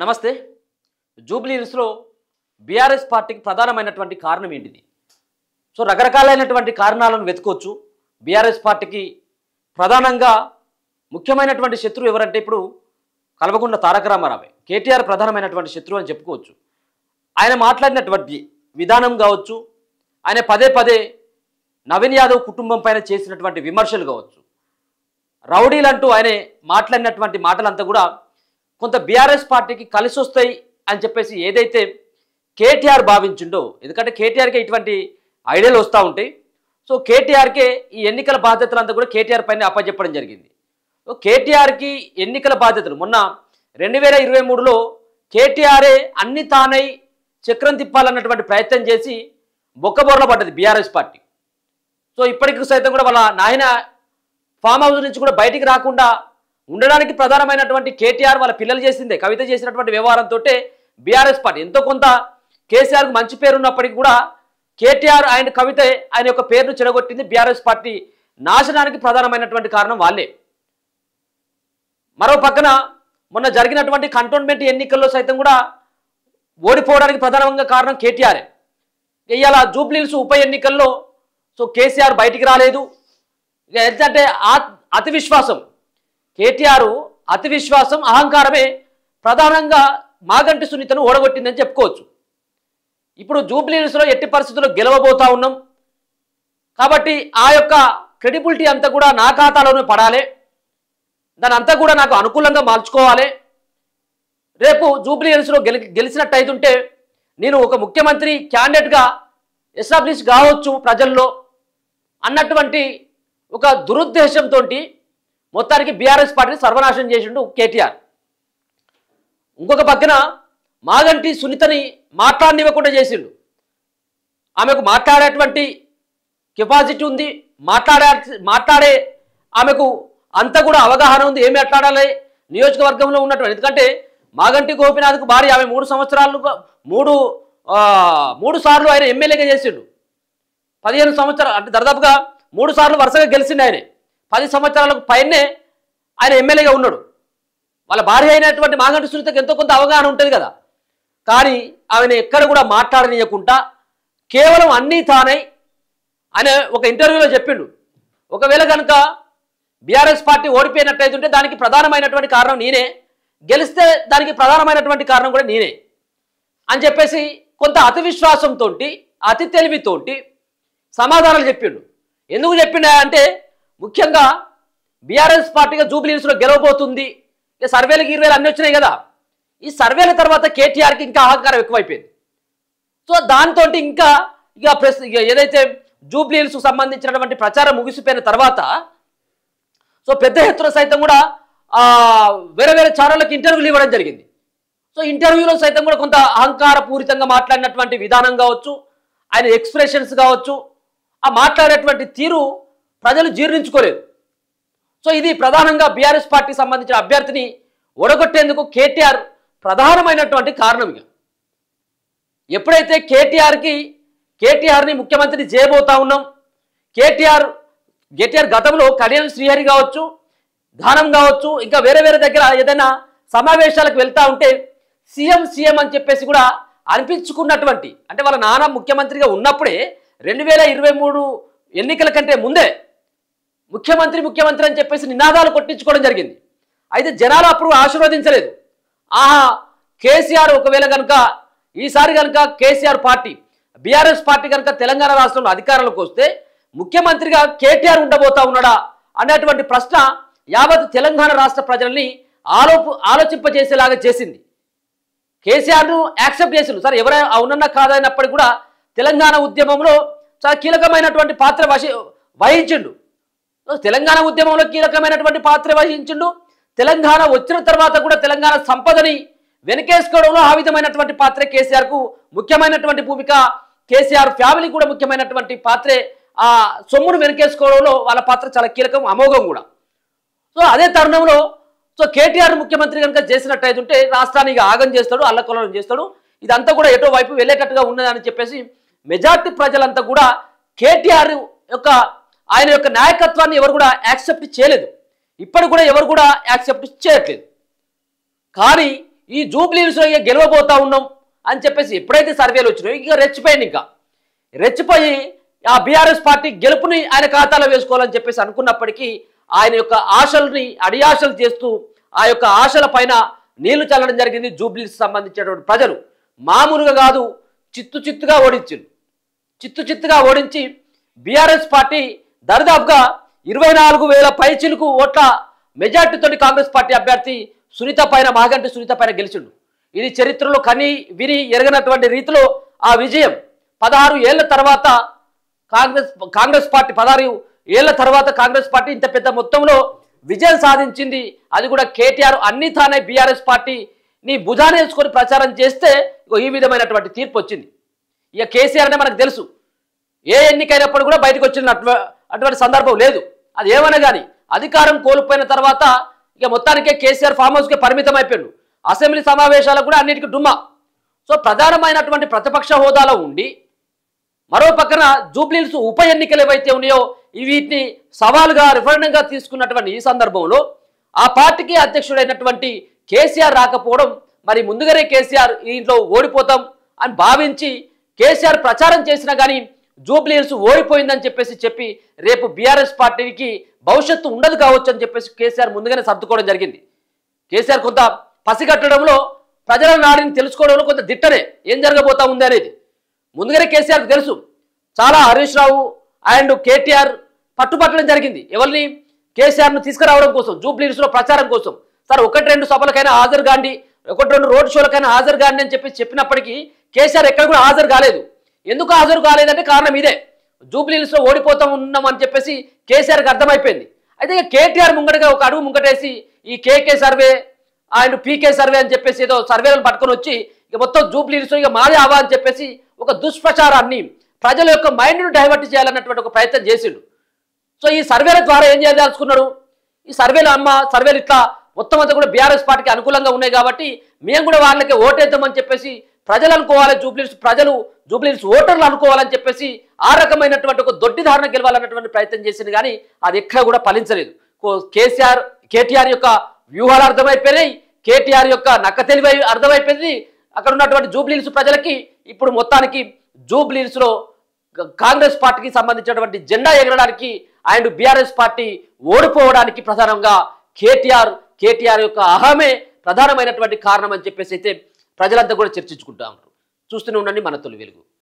నమస్తే. జూబ్లీ హిల్స్లో బీఆర్ఎస్ పార్టీకి ప్రధానమైనటువంటి కారణం ఏంటిది? సో రకరకాలైనటువంటి కారణాలను వెతుకోవచ్చు. బీఆర్ఎస్ పార్టీకి ప్రధానంగా ముఖ్యమైనటువంటి శత్రువు ఎవరంటే ఇప్పుడు కల్వకుంట్ల తారక రామారావే. కేటీఆర్ ప్రధానమైనటువంటి శత్రువు అని చెప్పుకోవచ్చు. ఆయన మాట్లాడినటువంటి విధానం కావచ్చు, ఆయన పదే పదే నవీన్ యాదవ్ కుటుంబం పైన చేసినటువంటి విమర్శలు కావచ్చు, రౌడీలంటూ ఆయన మాట్లాడినటువంటి మాటలంతా కూడా కొంత బీఆర్ఎస్ పార్టీకి కలిసి వస్తాయి అని చెప్పేసి ఏదైతే కేటీఆర్ భావించిండో, ఎందుకంటే కేటీఆర్కే ఇటువంటి ఐడియాలు వస్తూ ఉంటాయి. సో కేటీఆర్కే ఈ ఎన్నికల బాధ్యతలంతా కూడా కేటీఆర్ పైన అప్పచెప్పడం జరిగింది. సో కేటీఆర్కి ఎన్నికల బాధ్యతలు మొన్న 2023లో కేటీఆరే అన్ని తానై చక్రం తిప్పాలన్నటువంటి ప్రయత్నం చేసి బొక్కబోర్ల పడ్డది బీఆర్ఎస్ పార్టీ. సో ఇప్పటికి సైతం కూడా వాళ్ళ నాయన ఫామ్ హౌస్ నుంచి కూడా బయటికి రాకుండా ఉండడానికి ప్రధానమైనటువంటి కేటీఆర్ వాళ్ళ పిల్లలు చేసిందే, కవిత చేసినటువంటి వ్యవహారంతో బీఆర్ఎస్ పార్టీ ఎంతో కొంత కేసీఆర్కు మంచి పేరు ఉన్నప్పటికీ కూడా కేటీఆర్ ఆయన కవిత ఆయన యొక్క పేరును చెడగొట్టింది. బీఆర్ఎస్ పార్టీ నాశనానికి ప్రధానమైనటువంటి కారణం వాళ్ళే. మరో పక్కన మొన్న జరిగినటువంటి కంటోన్మెంట్ ఎన్నికల్లో సైతం కూడా ఓడిపోవడానికి ప్రధానంగా కారణం కేటీఆరే. ఇవాళ జూబ్లీ హిల్స్ ఉప ఎన్నికల్లో సో కేసీఆర్ బయటికి రాలేదు. ఇక ఏంటంటే అతి విశ్వాసం, కేటీఆర్ అతి విశ్వాసం, అహంకారమే ప్రధానంగా మాగంటి సునీతను ఓడగొట్టిందని చెప్పుకోవచ్చు. ఇప్పుడు జూబ్లీ హిల్స్లో ఎట్టి పరిస్థితుల్లో గెలవబోతా ఉన్నాం కాబట్టి ఆ యొక్క క్రెడిబిలిటీ అంతా కూడా నా ఖాతాలోనే పడాలి, దాని అంతా కూడా నాకు అనుకూలంగా మార్చుకోవాలి. రేపు జూబ్లీ హిల్స్లో గెలిచినట్టు అయితుంటే నేను ఒక ముఖ్యమంత్రి క్యాండిడేట్గా ఎస్టాబ్లిష్ కావచ్చు ప్రజల్లో అన్నటువంటి ఒక దురుద్దేశంతో మొత్తానికి బీఆర్ఎస్ పార్టీని సర్వనాశనం చేసిండు కేటీఆర్. ఇంకొక పక్కన మాగంటి సునీతని మాట్లాడనివ్వకుండా చేసిండు. ఆమెకు మాట్లాడేటువంటి కెపాసిటీ ఉంది, మాట్లాడే ఆమెకు అంతా కూడా అవగాహన ఉంది, ఏమి మాట్లాడాలి నియోజకవర్గంలో ఉన్నటువంటి. ఎందుకంటే మాగంటి గోపీనాథ్కు భార్య, ఆమె 3 సంవత్సరాలు 3 సార్లు ఆయన ఎమ్మెల్యేగా చేసిండు. 15 సంవత్సరాలు అంటే దాదాపుగా 3 సార్లు వరుసగా గెలిచిండు. ఆయన 10 సంవత్సరాలకు పైనే ఆయన ఎమ్మెల్యేగా ఉన్నాడు. వాళ్ళ భార్య అయినటువంటి మాగంటి సునీతకు ఎంతో కొంత అవగాహన ఉంటుంది కదా. కానీ ఆమెను ఎక్కడ కూడా మాట్లాడనీయకుండా కేవలం అన్నీ తానై ఆయన ఒక ఇంటర్వ్యూలో చెప్పిండు, ఒకవేళ కనుక బీఆర్ఎస్ పార్టీ ఓడిపోయినట్టయితుంటే దానికి ప్రధానమైనటువంటి కారణం నేనే, గెలిస్తే దానికి ప్రధానమైనటువంటి కారణం కూడా నేనే అని చెప్పేసి కొంత అతి విశ్వాసంతో అతి తెలివితోటి సమాధానాలు చెప్పిండు. ఎందుకు చెప్పిండా అంటే ముఖ్యంగా బీఆర్ఎస్ పార్టీగా జూబ్లీ హిల్స్లో గెలవబోతుంది. ఇక సర్వేలకు 20 అన్నీ వచ్చినాయి కదా. ఈ సర్వేల తర్వాత కేటీఆర్కి ఇంకా అహంకారం ఎక్కువైపోయింది. సో దాంతో ఇంకా ఇక ఏదైతే జూబ్లీ హిల్స్కు సంబంధించినటువంటి ప్రచారం ముగిసిపోయిన తర్వాత సో పెద్ద ఎత్తున సైతం కూడా వేరే వేరే ఛానళ్ళకి ఇంటర్వ్యూలు ఇవ్వడం జరిగింది. సో ఇంటర్వ్యూలో సైతం కూడా కొంత అహంకారపూరితంగా మాట్లాడినటువంటి విధానం కావచ్చు, ఆయన ఎక్స్ప్రెషన్స్ కావచ్చు, ఆ మాట్లాడేటువంటి తీరు ప్రజలు జీర్ణించుకోలేదు. సో ఇది ప్రధానంగా బీఆర్ఎస్ పార్టీకి సంబంధించిన అభ్యర్థిని ఓడగొట్టేందుకు కేటీఆర్ ప్రధానమైనటువంటి కారణం. ఇక ఎప్పుడైతే కేటీఆర్ని ముఖ్యమంత్రి చేయబోతా ఉన్నాం, కేటీఆర్ గతంలో కడియం శ్రీహరి కావచ్చు, ధానం కావచ్చు, ఇంకా వేరే వేరే దగ్గర ఏదైనా సమావేశాలకు వెళ్తూ ఉంటే సీఎం అని చెప్పేసి కూడా అనిపించుకున్నటువంటి, అంటే వాళ్ళ నాన్న ముఖ్యమంత్రిగా ఉన్నప్పుడే 2023 ఎన్నికల కంటే ముందే ముఖ్యమంత్రి అని చెప్పేసి నినాదాలు కొట్టించుకోవడం జరిగింది. అయితే జనాలు అప్పుడు ఆశీర్వదించలేదు. కేసీఆర్ ఒకవేళ కనుక ఈసారి కనుక కేసీఆర్ పార్టీ బీఆర్ఎస్ పార్టీ కనుక తెలంగాణ రాష్ట్రంలో అధికారంలోకి వస్తే ముఖ్యమంత్రిగా కేటీఆర్ ఉండబోతా ఉన్నాడా అనేటువంటి ప్రశ్న యావత్ తెలంగాణ రాష్ట్ర ప్రజల్ని ఆలోచింపజేసేలాగా చేసింది. కేసీఆర్ను యాక్సెప్ట్ చేసిండు. సరే ఎవరైనా అవునన్నా కాదన్నప్పటికీ కూడా తెలంగాణ ఉద్యమంలో చాలా కీలకమైనటువంటి పాత్ర వహించిండు. తెలంగాణ ఉద్యమంలో కీలకమైనటువంటి పాత్ర వహించిండు. తెలంగాణ వచ్చిన తర్వాత కూడా తెలంగాణ సంపదని వెనకేసుకోవడంలో ఆ విధమైనటువంటి పాత్రే కేసీఆర్కు ముఖ్యమైనటువంటి భూమిక, కేసీఆర్ ఫ్యామిలీ కూడా ముఖ్యమైనటువంటి పాత్రే. ఆ సొమ్మును వెనకేసుకోవడంలో వాళ్ళ పాత్ర చాలా కీలకం, అమోఘం కూడా. సో అదే తరుణంలో సో కేటీఆర్ ముఖ్యమంత్రి కనుక చేసినట్టయితుంటే రాష్ట్రాన్ని ఆగం చేస్తాడు, అల్లకొల్లం చేస్తాడు, ఇదంతా కూడా ఎటో వైపు వెళ్ళేటట్టుగా ఉన్నదని చెప్పేసి మెజార్టీ ప్రజలంతా కూడా కేటీఆర్ ఆయన యొక్క నాయకత్వాన్ని ఎవరు కూడా యాక్సెప్ట్ చేయలేదు. ఇప్పటికి కూడా ఎవరు కూడా యాక్సెప్ట్ చేయట్లేదు. కానీ ఈ జూబ్లీహిల్స్లో ఇక గెలవబోతా ఉన్నాం అని చెప్పేసి ఎప్పుడైతే సర్వేలు వచ్చినాయో ఇక రెచ్చిపోయింది. ఇంకా రెచ్చిపోయి ఆ బీఆర్ఎస్ పార్టీ గెలుపుని ఆయన ఖాతాలో వేసుకోవాలని చెప్పేసి అనుకున్నప్పటికీ ఆయన యొక్క ఆశల్ని అడియాశలు చేస్తూ ఆ యొక్క ఆశల పైన నీళ్లు చల్లడం జరిగింది. జూబ్లీహిల్స్ సంబంధించినటువంటి ప్రజలు మామూలుగా కాదు, చిత్తుగా ఓడించారు. చిత్తుగా ఓడించి బీఆర్ఎస్ పార్టీ దరిదాపుగా 24,000 పైచిలకు ఓట్ల మెజార్టీతోటి కాంగ్రెస్ పార్టీ అభ్యర్థి సునీత పైన, మాగంటి సునీత పైన గెలిచిండు. ఇది చరిత్రలో కని విని ఎరగనటువంటి రీతిలో ఆ విజయం 16 ఏళ్ల తర్వాత కాంగ్రెస్ పార్టీ 16 ఏళ్ల తర్వాత కాంగ్రెస్ పార్టీ ఇంత పెద్ద మొత్తంలో విజయం సాధించింది. అది కూడా కేటీఆర్ అన్ని తానే బీఆర్ఎస్ పార్టీని భుజాన వేసుకొని ప్రచారం చేస్తే ఈ విధమైనటువంటి తీర్పు వచ్చింది. ఇక కేసీఆర్ అంటే మనకు తెలుసు, ఏ ఎన్నికైనప్పుడు కూడా బయటకు వచ్చిన అటువంటి సందర్భం లేదు. అది ఏమన్నా కానీ అధికారం కోల్పోయిన తర్వాత ఇక మొత్తానికే కేసీఆర్ ఫామ్ హౌస్కే పరిమితం అయిపోయాడు. అసెంబ్లీ సమావేశాలకు కూడా అన్నిటికీ డుమ్మా. సో ప్రధానమైనటువంటి ప్రతిపక్ష హోదాలో ఉండి మరో పక్కన జూబ్లీహిల్స్ ఉప ఎన్నికలు ఏవైతే ఉన్నాయో వీటిని సవాలుగా రిఫరెండంగా తీసుకున్నటువంటి ఈ సందర్భంలో ఆ పార్టీకి అధ్యక్షుడైనటువంటి కేసీఆర్ రాకపోవడం, మరి ముందుగానే కేసీఆర్ ఇంట్లో ఓడిపోతాం అని భావించి కేసీఆర్ ప్రచారం చేసినా కానీ జూబ్లీహిల్స్ ఓడిపోయిందని చెప్పి రేపు బీఆర్ఎస్ పార్టీకి భవిష్యత్తు ఉండదు కావచ్చు అని చెప్పేసి కేసీఆర్ ముందుగానే సర్దుకోవడం జరిగింది. కేసీఆర్ కొంత పసిగట్టడంలో, ప్రజల నాడిని తెలుసుకోవడంలో కొంత దిట్టనే ఏం జరగబోతా ఉంది అనేది ముందుగానే కేసీఆర్కి తెలుసు. చాలా హరీష్ రావు అండ్ కేటీఆర్ పట్టుబట్టడం జరిగింది. ఎవరిని? కేసీఆర్ను తీసుకురావడం కోసం, జూబ్లీహిల్స్లో ప్రచారం కోసం. సార్ 1-2 సభలకైనా హాజరు కాండి, 1-2 రోడ్ షోలకైనా హాజరు కాండి అని చెప్పినప్పటికీ కేసీఆర్ ఎక్కడ కూడా హాజరు కాలేదు. ఎందుకు హాజరు కాలేదంటే కారణం ఇదే, జూబ్లీహిల్స్లో ఓడిపోతాం ఉన్నామని చెప్పేసి కేసీఆర్కి అర్థమైపోయింది. అయితే ఇక కేటీఆర్ ముంగటగా ఒక అడుగు ముంగటేసి ఈ KK survey and PK survey అని చెప్పేసి ఏదో సర్వేలను పట్టుకొని వచ్చి ఇక మొత్తం జూబ్లీహిల్స్లో ఇక మాదే ఆవా అని చెప్పేసి ఒక దుష్ప్రచారాన్ని, ప్రజల యొక్క మైండ్ను డైవర్ట్ చేయాలన్నటువంటి ఒక ప్రయత్నం చేసిండు. సో ఈ సర్వేల ద్వారా ఏం చేయదలుచుకున్నాడు? ఈ సర్వేలు ఇట్లా మొత్తం అంతా కూడా బీఆర్ఎస్ పార్టీకి అనుకూలంగా ఉన్నాయి కాబట్టి మేము కూడా వాళ్ళకి ఓటేద్దామని చెప్పేసి ప్రజలు అనుకోవాలి, జూబ్లీహిల్స్ ఓటర్లు అనుకోవాలని చెప్పేసి ఆ రకమైనటువంటి ఒక దొడ్డి ధారణ గెలవాలన్నటువంటి ప్రయత్నం చేసింది. కానీ అది ఎక్కడ కూడా ఫలించలేదు. కేటీఆర్ యొక్క వ్యూహాలు అర్థమైపోయినాయి, కేటీఆర్ యొక్క నక్క తెలివి అర్థమైపోయింది అక్కడ ఉన్నటువంటి జూబ్లీహిల్స్ ప్రజలకి. ఇప్పుడు మొత్తానికి జూబ్లీహిల్స్లో కాంగ్రెస్ పార్టీకి సంబంధించినటువంటి జెండా ఎగరడానికి అండ్ బీఆర్ఎస్ పార్టీ ఓడిపోవడానికి ప్రధానంగా కేటీఆర్ యొక్క అహమే ప్రధానమైనటువంటి కారణం అని చెప్పేసి అయితే ప్రజలంతా కూడా చర్చించుకుంటా ఉంటారు. చూస్తూనే ఉండండి మన తొలి వెలుగు.